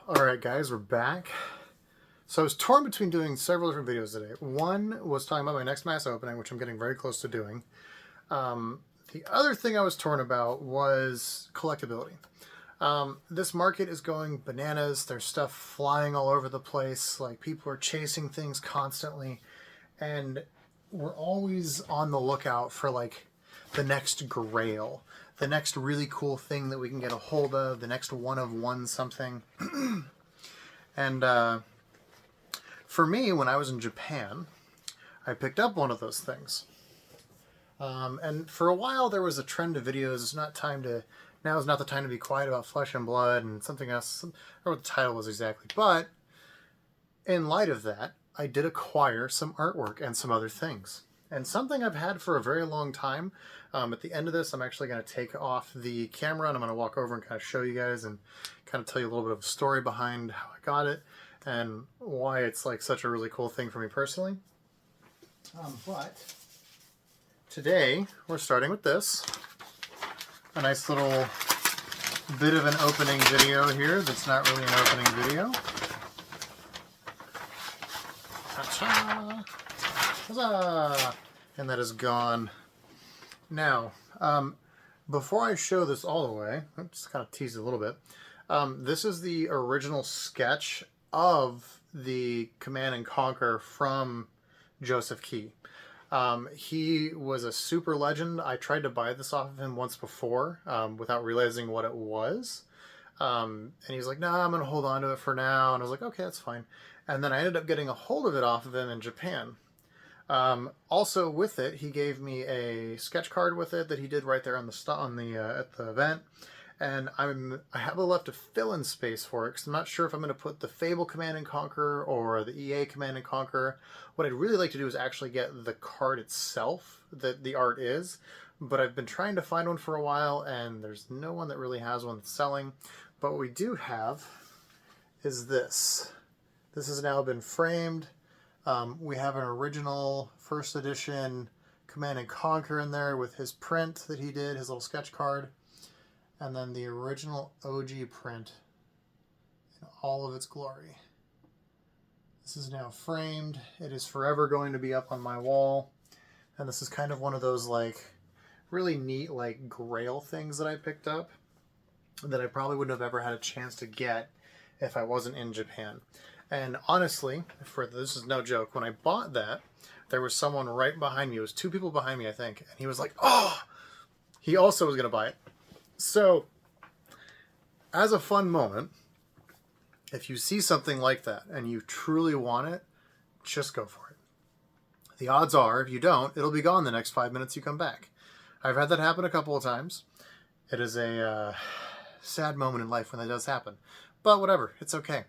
Alright guys, we're back. So I was torn between doing several different videos today. One was talking about my next mass opening, which I'm getting very close to doing. The other thing I was torn about was collectability. This market is going bananas. There's stuff flying all over the place. Like, people are chasing things constantly. And we're always on the lookout for, like, the next grail. The next really cool thing that we can get a hold of. The next one-of-one something. And for me, when I was in Japan, I picked up one of those things. And for a while there was a trend of videos, now is not the time to be quiet about Flesh and Blood and something else. I don't know what the title was exactly. But in light of that, I did acquire some artwork and some other things. And something I've had for a very long time. At the end of this, I'm actually going to take off the camera and I'm going to walk over and kind of show you guys and kind of tell you a little bit of a story behind how I got it and why it's like such a really cool thing for me personally. But today we're starting with this. A nice little bit of an opening video here that's not really an opening video. Ta-cha! Huzzah! And that is gone. Now, before I show this all the way, I'll just kind of tease it a little bit. This is the original sketch of the Command and Conquer from Joseph Key. He was a super legend. I tried to buy this off of him once before without realizing what it was. And he was like, nah, I'm going to hold on to it for now. And I was like, okay, that's fine. And then I ended up getting a hold of it off of him in Japan. Also with it, he gave me a sketch card with it that he did right there on the at the event, and I have left a fill-in space for it because I'm not sure if I'm going to put the FaB Command and Conquer or the EA Command and Conquer. What I'd really like to do is actually get the card itself that the art is, but I've been trying to find one for a while, and there's no one that really has one that's selling. But what we do have is this. This has now been framed. We have an original first edition Command and Conquer in there with his print that he did, his little sketch card, and then the original OG print in all of its glory. This is now framed. It is forever going to be up on my wall, and this is kind of one of those like really neat like grail things that I picked up that I probably wouldn't have ever had a chance to get if I wasn't in Japan. And honestly, this is no joke, when I bought that, there was someone right behind me. It was two people behind me, I think. And he was like, oh! He also was going to buy it. So, as a fun moment, if you see something like that and you truly want it, just go for it. The odds are, if you don't, it'll be gone the next 5 minutes you come back. I've had that happen a couple of times. It is a sad moment in life when that does happen. But whatever, it's okay.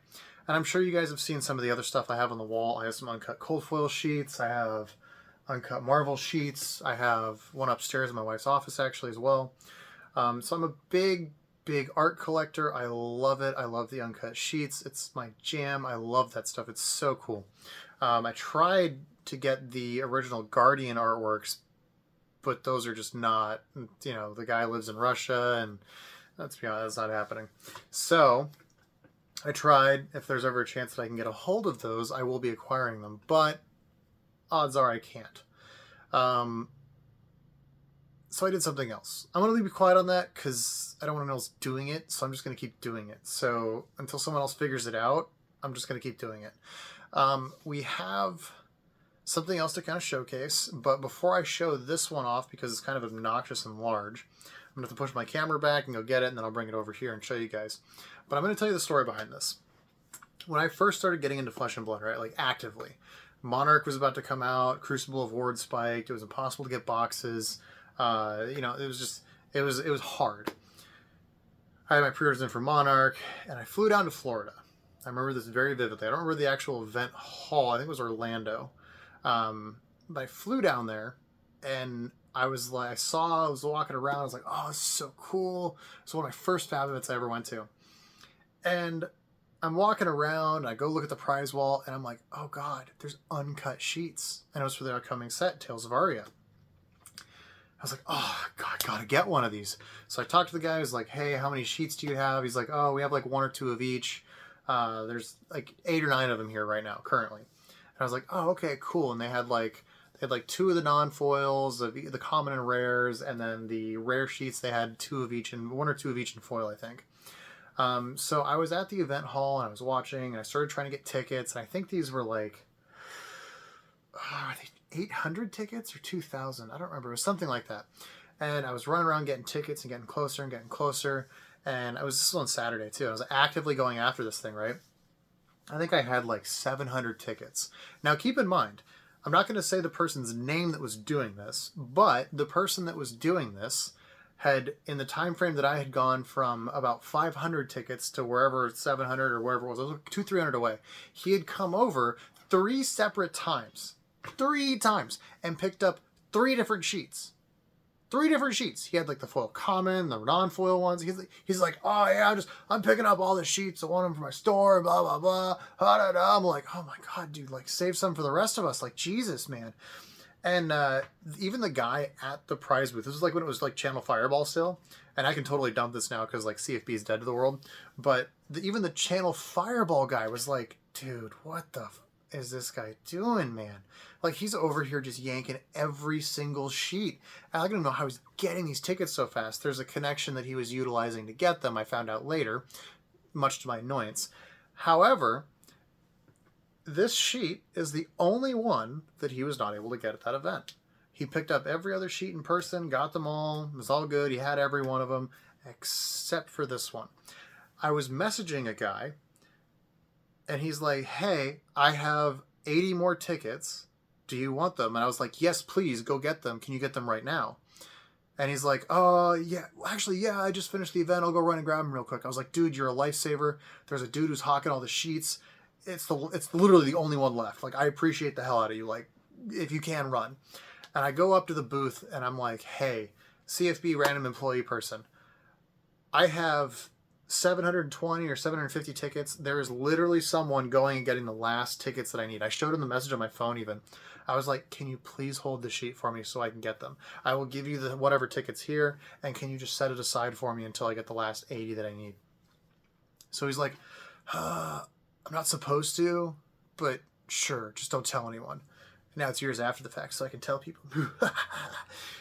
And I'm sure you guys have seen some of the other stuff I have on the wall. I have some uncut cold foil sheets. I have uncut Marvel sheets. I have one upstairs in my wife's office actually as well. So I'm a big art collector. I love it. I love the uncut sheets. It's my jam. I love that stuff. It's so cool. I tried to get the original Guardian artworks, but those are just not, you know, the guy lives in Russia and let's be honest, that's not happening. So I tried. If there's ever a chance that I can get a hold of those, I will be acquiring them. But odds are I can't. So I did something else. I'm going to be quiet on that because I don't want anyone else doing it. So I'm just going to keep doing it. So until someone else figures it out, I'm just going to keep doing it. We have something else to kind of showcase. But before I show this one off, because it's kind of obnoxious and large, I'm going to have to push my camera back and go get it, and then I'll bring it over here and show you guys. But I'm going to tell you the story behind this. When I first started getting into Flesh and Blood, right, like actively, Monarch was about to come out, Crucible of Ward spiked, it was impossible to get boxes, you know, it was hard. I had my pre-orders in for Monarch, and I flew down to Florida. I remember this very vividly. I don't remember the actual event hall, I think it was Orlando. But I flew down there, and I was walking around, I was like, oh, this is so cool. It's one of my first FaB events I ever went to. And I'm walking around, I go look at the prize wall, and I'm like, oh god, there's uncut sheets. And it was for the upcoming set, Tales of Aria. I was like, oh god, gotta get one of these. So I talked to the guy, I was like, hey, how many sheets do you have? He's like, oh, we have like one or two of each. There's like 8 or 9 of them here right now, currently. And I was like, oh, okay, cool. And they had like 2 of the non-foils, the common and rares, and then the rare sheets, they had 2 of each, and 1 or 2 of each in foil, I think. So I was at the event hall, and I was watching, and I started trying to get tickets, and I think these were like, are they 800 tickets or 2,000? I don't remember. It was something like that. And I was running around getting tickets and getting closer and getting closer. And this was on Saturday too. I was actively going after this thing, right? I think I had like 700 tickets. Now keep in mind, I'm not going to say the person's name that was doing this, but the person that was doing this had, in the time frame that I had gone from about 500 tickets to wherever, 700 or wherever it was 200-300 away, he had come over 3 separate times, 3 times, and picked up 3 different sheets. 3 different sheets. He had like the foil common, the non-foil ones. He's like, oh yeah, I'm picking up all the sheets. I want them for my store, blah, blah, blah. I'm like, oh my God, dude, like save some for the rest of us. Like, Jesus, man. And even the guy at the prize booth, this was like when it was like Channel Fireball still. And I can totally dump this now because like CFB is dead to the world. But even the Channel Fireball guy was like, dude, what the is this guy doing, man? Like, he's over here just yanking every single sheet. I don't know how he's getting these tickets so fast. There's a connection that he was utilizing to get them, I found out later, much to my annoyance. However, this sheet is the only one that he was not able to get at that event. He picked up every other sheet in person, got them all, it was all good. He had every one of them, except for this one. I was messaging a guy, and he's like, hey, I have 80 more tickets. Do you want them? And I was like, yes, please, go get them. Can you get them right now? And he's like, oh, yeah, actually, yeah, I just finished the event. I'll go run and grab them real quick. I was like, dude, you're a lifesaver. There's a dude who's hawking all the sheets. It's literally the only one left. Like, I appreciate the hell out of you. Like, if you can, run. And I go up to the booth, and I'm like, hey, CFB random employee person, I have 720 or 750 tickets. There is literally someone going and getting the last tickets that I need. I showed him the message on my phone even. I was like, can you please hold the sheet for me so I can get them? I will give you the whatever tickets here, and can you just set it aside for me until I get the last 80 that I need? So he's like, I'm not supposed to, but sure, just don't tell anyone. Now it's years after the fact, so I can tell people.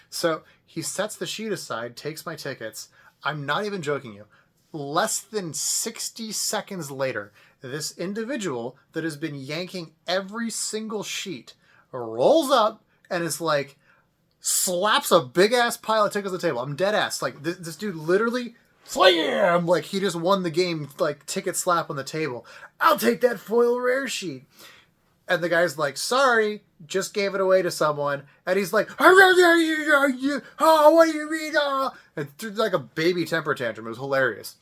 So he sets the sheet aside, takes my tickets. I'm not even joking you. Less than 60 seconds later, this individual that has been yanking every single sheet rolls up and is like, slaps a big ass pile of tickets on the table. I'm dead ass. Like, this dude literally, slam! Like, he just won the game, like, ticket slap on the table. I'll take that foil rare sheet. And the guy's like, sorry, just gave it away to someone. And he's like, oh, what do you mean? Oh? And threw like a baby temper tantrum. It was hilarious.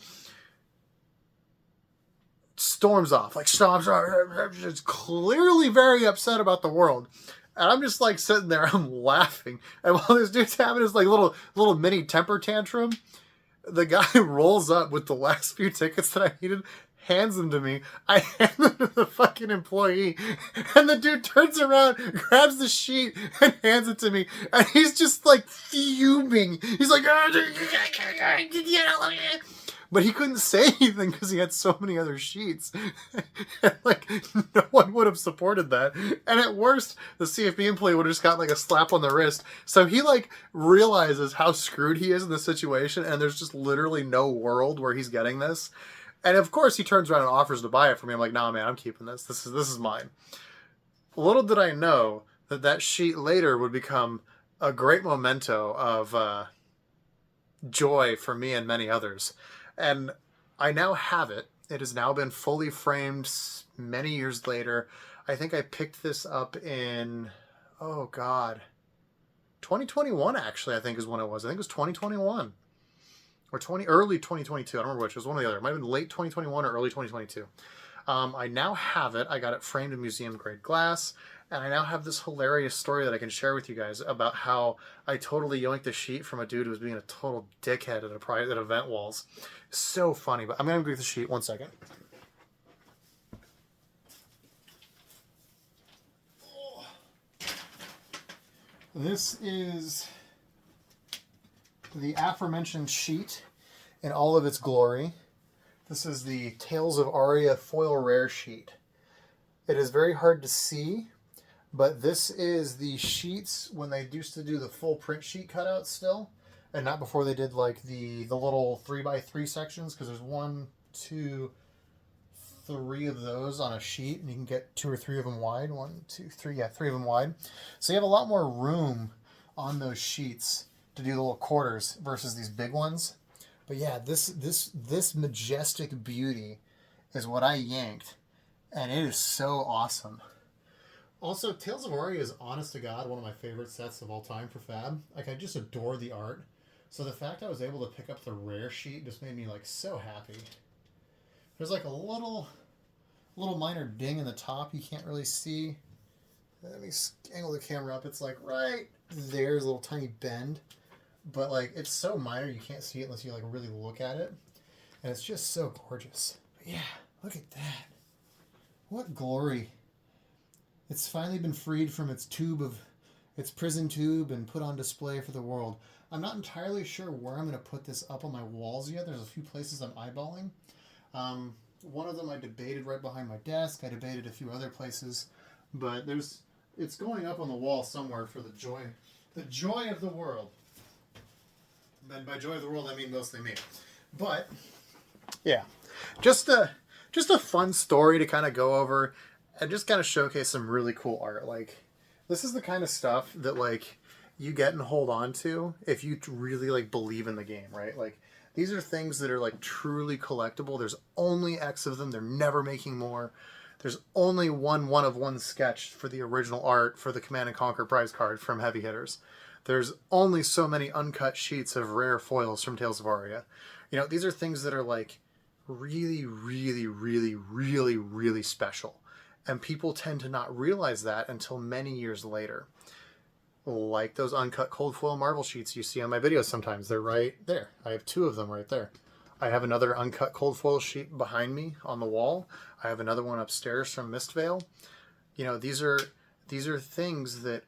Storms off, like stomps, just clearly very upset about the world. And I'm just like sitting there, I'm laughing. And while this dude's having his like little mini temper tantrum, the guy rolls up with the last few tickets that I needed, hands them to me. I hand them to the fucking employee, and the dude turns around, grabs the sheet, and hands it to me. And he's just like fuming. He's like, but he couldn't say anything because he had so many other sheets. And, like, no one would have supported that. And at worst, the CFB employee would have just got like a slap on the wrist. So he like realizes how screwed he is in the situation, and there's just literally no world where he's getting this. And of course he turns around and offers to buy it for me. I'm like, nah, man, I'm keeping this. This is mine. Little did I know that sheet later would become a great memento of joy for me and many others. And I now have it. It has now been fully framed many years later. I think I picked this up in, oh God, 2021 actually, I think is when it was. I think it was 2021. Or early 2022. I don't remember which. It was one or the other. It might have been late 2021 or early 2022. I now have it. I got it framed in museum grade glass. And I now have this hilarious story that I can share with you guys about how I totally yoinked the sheet from a dude who was being a total dickhead at event walls. So funny. But I'm going to go get the sheet. 1 second. This is the aforementioned sheet in all of its glory This is the Tales of Aria foil rare sheet. It is very hard to see, but this is the sheets when they used to do the full print sheet cutouts still, and not before they did like the little 3x3 sections, because there's 1, 2, 3 of those on a sheet, and you can get 2 or 3 of them wide. 1, 2, 3, yeah, 3 of them wide. So you have a lot more room on those sheets to do the little quarters versus these big ones. But yeah, this majestic beauty is what I yanked, and it is so awesome. Also, Tales of Aria is, honest to God, one of my favorite sets of all time for FaB. Like, I just adore the art. So the fact I was able to pick up the rare sheet just made me, like, so happy. There's, like, a little minor ding in the top you can't really see. Let me angle the camera up. It's, like, right there's a little tiny bend. But, like, it's so minor you can't see it unless you, like, really look at it. And it's just so gorgeous. But yeah, look at that. What glory. It's finally been freed from its prison tube and put on display for the world. I'm not entirely sure where I'm going to put this up on my walls yet. There's a few places I'm eyeballing. One of them I debated right behind my desk. I debated a few other places. But it's going up on the wall somewhere for the joy of the world. And by joy of the world, I mean mostly me. But, yeah. Just a fun story to kind of go over and just kind of showcase some really cool art. Like, this is the kind of stuff that, like, you get and hold on to if you really, like, believe in the game, right? Like, these are things that are, like, truly collectible. There's only X of them. They're never making more. There's only one of one sketch for the original art for the Command & Conquer prize card from Heavy Hitters. There's only so many uncut sheets of rare foils from Tales of Aria. You know, these are things that are, like, really, really, really, really, really special. And people tend to not realize that until many years later. Like those uncut cold foil marble sheets you see on my videos sometimes. They're right there. I have 2 of them right there. I have another uncut cold foil sheet behind me on the wall. I have another one upstairs from Mistvale. You know, these are things that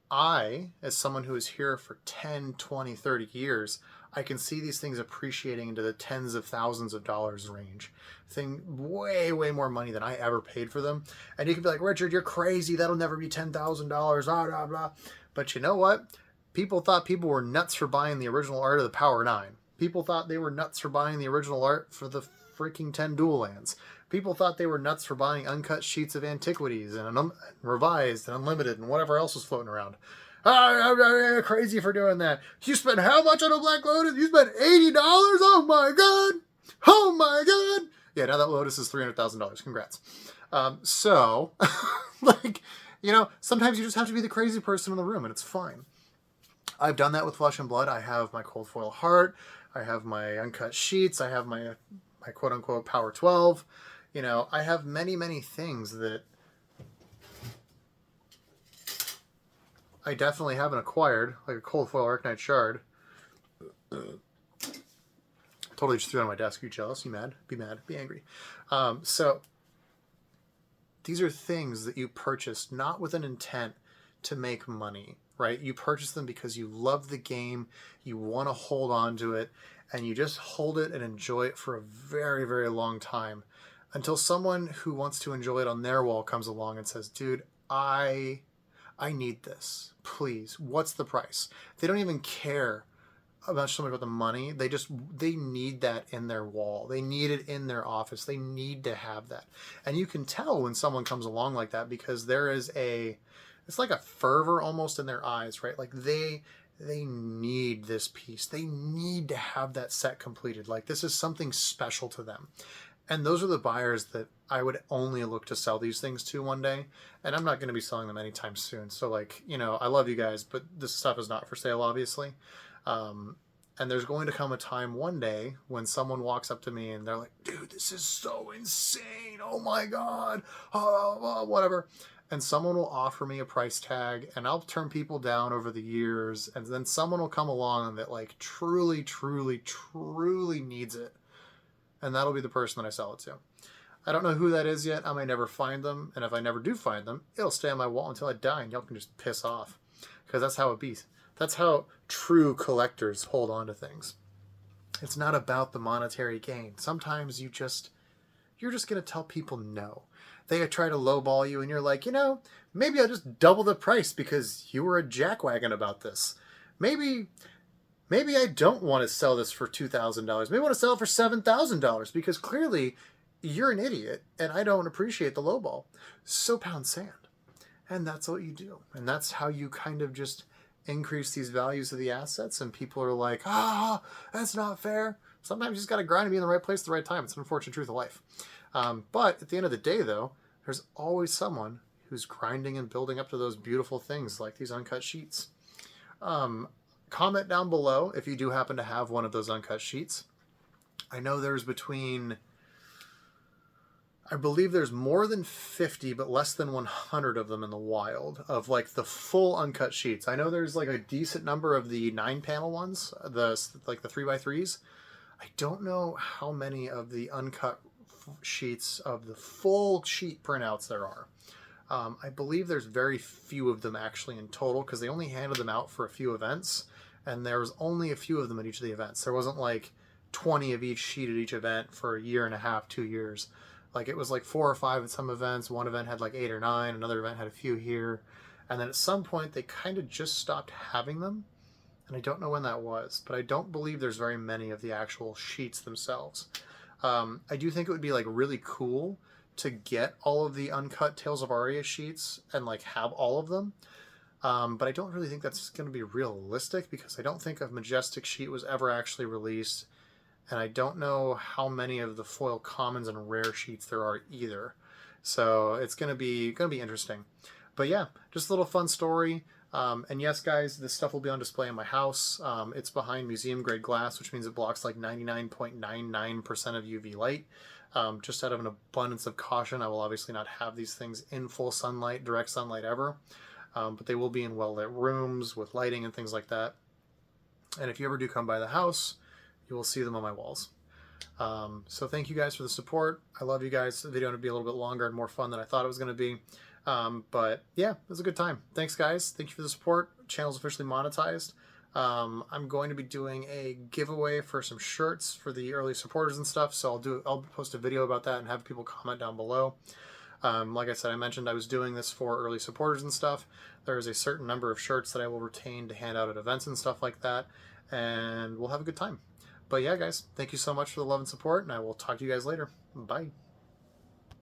I, as someone who is here for 10, 20, 30 years, I can see these things appreciating into the tens of thousands of dollars range. Way, way more money than I ever paid for them. And you can be like, Richard, you're crazy. That'll never be $10,000, blah, blah, blah. But you know what? People thought people were nuts for buying the original art of the Power 9. People thought they were nuts for buying the original art for the freaking 10 dual lands. People thought they were nuts for buying uncut sheets of Antiquities and Revised and Unlimited and whatever else was floating around. I'm crazy for doing that. You spent how much on a Black Lotus? You spent $80? Oh my God. Oh my God. Yeah, now that Lotus is $300,000. Congrats. So, like, you know, sometimes you just have to be the crazy person in the room and it's fine. I've done that with Flesh and Blood. I have my cold foil heart. I have my uncut sheets. I have my quote unquote Power 12. You know, I have many, many things that I definitely haven't acquired, like a cold foil Arcanite Shard. Totally just threw it on my desk. You jealous? You mad? Be mad. Be angry. So these are things that you purchased not with an intent to make money, right? You purchase them because you love the game, you want to hold on to it, and you just hold it and enjoy it for a very, very long time until someone who wants to enjoy it on their wall comes along and says, dude, I need this. Please, what's the price? They don't even care about so much about the money. They need that in their wall. They need it in their office. They need to have that. And you can tell when someone comes along like that because there is it's like a fervor almost in their eyes, right? Like they need this piece. They need to have that set completed. Like this is something special to them. And those are the buyers that I would only look to sell these things to one day. And I'm not going to be selling them anytime soon. So like, you know, I love you guys, but this stuff is not for sale, obviously. And there's going to come a time one day when someone walks up to me and they're like, dude, this is so insane. Oh my God. Whatever. And someone will offer me a price tag and I'll turn people down over the years. And then someone will come along that like truly, truly, truly needs it. And that'll be the person that I sell it to. I don't know who that is yet. I may never find them. And if I never do find them, it'll stay on my wall until I die and y'all can just piss off. Because that's how it be. That's how true collectors hold on to things. It's not about the monetary gain. Sometimes you're just going to tell people no. They try to lowball you and you're like, maybe I'll just double the price because you were a jackwagon about this. Maybe I don't want to sell this for $2,000. Maybe I want to sell it for $7,000 because clearly you're an idiot and I don't appreciate the lowball. So pound sand. And that's what you do. And that's how you kind of just increase these values of the assets. And people are like, that's not fair. Sometimes you just got to grind to be in the right place at the right time. It's an unfortunate truth of life. But at the end of the day, though, there's always someone who's grinding and building up to those beautiful things like these uncut sheets. Comment down below if you do happen to have one of those uncut sheets. I know there's I believe there's more than 50, but less than 100 of them in the wild of like the full uncut sheets. I know there's like a decent number of the 9-panel ones, like the 3x3s. I don't know how many of the uncut sheets of the full sheet printouts there are. I believe there's very few of them actually in total because they only handed them out for a few events, and there was only a few of them at each of the events. There wasn't like 20 of each sheet at each event for a year and a half, 2 years. Like it was like 4 or 5 at some events. One event had like 8 or 9. Another event had a few here. And then at some point they kind of just stopped having them. And I don't know when that was, but I don't believe there's very many of the actual sheets themselves. I do think it would be like really cool to get all of the uncut Tales of Aria sheets and like have all of them. But I don't really think that's going to be realistic because I don't think a Majestic sheet was ever actually released. And I don't know how many of the foil commons and rare sheets there are either. So it's going to be interesting. But yeah, just a little fun story. And yes, guys, this stuff will be on display in my house. It's behind museum grade glass, which means it blocks like 99.99% of UV light. Just out of an abundance of caution, I will obviously not have these things in full sunlight, direct sunlight ever. But they will be in well-lit rooms with lighting and things like that. And if you ever do come by the house, you will see them on my walls. So thank you guys for the support. I love you guys. The video will be a little bit longer and more fun than I thought it was going to be. But yeah, it was a good time. Thanks, guys. Thank you for the support. Channel's officially monetized. I'm going to be doing a giveaway for some shirts for the early supporters and stuff. So I'll post a video about that and have people comment down below. Like I said, I mentioned I was doing this for early supporters and stuff. There is a certain number of shirts that I will retain to hand out at events and stuff like that. And we'll have a good time. But yeah, guys, thank you so much for the love and support, and I will talk to you guys later. Bye.